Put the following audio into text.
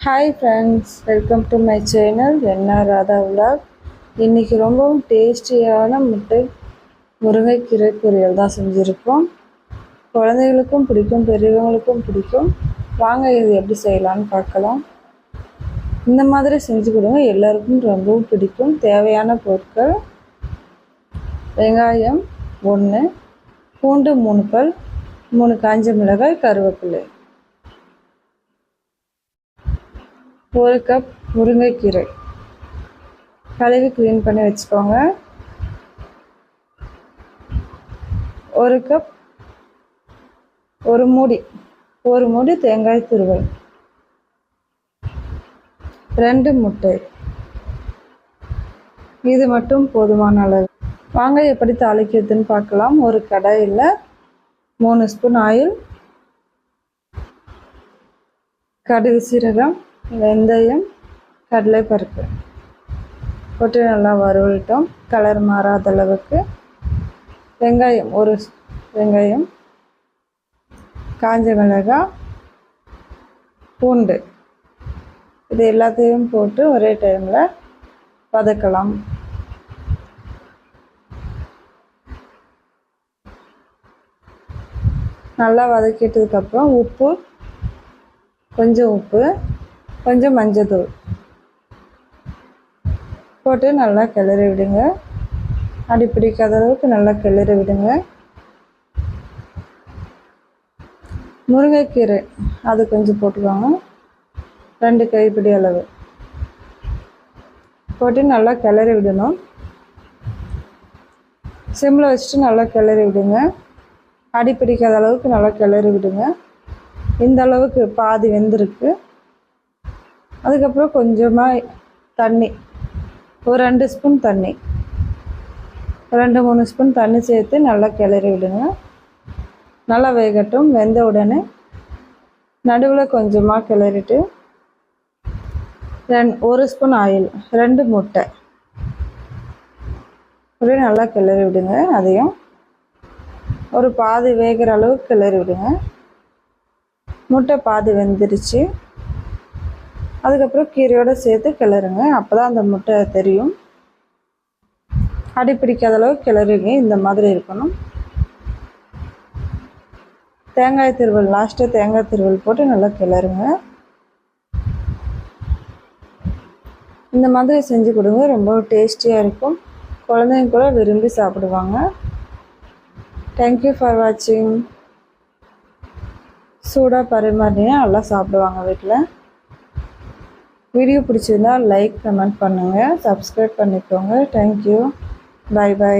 Hi friends, welcome to my channel NR Radha vlog. இன்றைக்கி ரொம்பவும் டேஸ்டியான முருங்கைக்கீரை பொரியல் தான் செஞ்சுருக்கோம். குழந்தைகளுக்கும் பிடிக்கும், பெரியவங்களுக்கும் பிடிக்கும். வாங்க இது எப்படி செய்யலான்னு பார்க்கலாம். இந்த மாதிரி செஞ்சு கொடுங்க, எல்லாருக்கும் ரொம்பவும் பிடிக்கும். தேவையான பொருட்கள்: வெங்காயம் 1, பூண்டு 3 பல், 3 காஞ்ச மிளகாய், கருவேப்பிலை, 1 கப் முருங்கைக்கீரை கழுவி க்ளீன் பண்ணி வச்சுக்கோங்க. 1 கப், ஒரு மூடி தேங்காய் துருவல், 2 முட்டை. இது மட்டும் போதுமான அளவு. வாங்க எப்படி தாளிக்கிறதுன்னு பார்க்கலாம். ஒரு கடாயில் 3 ஸ்பூன் ஆயில், கடுகு, சீரகம், வெந்தயம், கடலைப்பருப்பு போட்டு நல்லா வறுவிட்டோம். கலர் மாறாத அளவுக்கு வெங்காயம், ஒரு வெங்காயம், காஞ்ச மிளகாய், பூண்டு, இது எல்லாத்தையும் போட்டு ஒரே டைமில் வதக்கலாம். நல்லா வதக்கிட்டதுக்கப்புறம் கொஞ்சம் மஞ்சத்தூள் போட்டு நல்லா கிளறி விடுங்க. அடி பிடிக்காத அளவுக்கு நல்லா கிளறி விடுங்க. முருங்கைக்கீரை அது கொஞ்சம் போட்டுக்கோங்க, 2 கைப்பிடி அளவு போட்டு நல்லா கிளறி விடணும். சிம்மில் வச்சுட்டு நல்லா கிளறி விடுங்க. அடி பிடிக்காத அளவுக்கு நல்லா கிளறி விடுங்க. இந்த அளவுக்கு பாதி வெந்திருக்கு. அதுக்கப்புறம் கொஞ்சமாக தண்ணி, ஒரு 2 ஸ்பூன் தண்ணி, 2-3 ஸ்பூன் தண்ணி சேர்த்து நல்லா கிளறி விடுங்க. நல்லா வேகட்டும். வெந்த உடனே நடுவில் கொஞ்சமாக கிளறிட்டு 1 ஸ்பூன் ஆயில், 2 முட்டை அப்படியே நல்லா கிளறி விடுங்க. அதையும் ஒரு பாதி வேகிற அளவுக்கு கிளறி விடுங்க. முட்டை பாதி வெந்துருச்சு. அதுக்கப்புறம் கீரையோடு சேர்த்து கிளறுங்க. அப்போ தான் அந்த முட்டை தெரியும். அடி பிடிக்காத அளவுக்கு கிளறுங்க. இந்த மாதிரி இருக்கணும். தேங்காய் துருவல், லாஸ்ட்டாக தேங்காய் துருவல் போட்டு நல்லா கிளறுங்க. இந்த மாதிரி செஞ்சு கொடுங்க, ரொம்ப டேஸ்டியாக இருக்கும். குழந்தைங்க கூட விரும்பி சாப்பிடுவாங்க. தேங்க்யூ ஃபார் வாட்சிங். சூடாக பரிமாறினா நல்லா சாப்பிடுவாங்க வீட்டில். வீடியோ பிடிச்சிருந்தா லைக், கமெண்ட் பண்ணுங்கள், சப்ஸ்கிரைப் பண்ணிக்கோங்க. தேங்க்யூ. பை.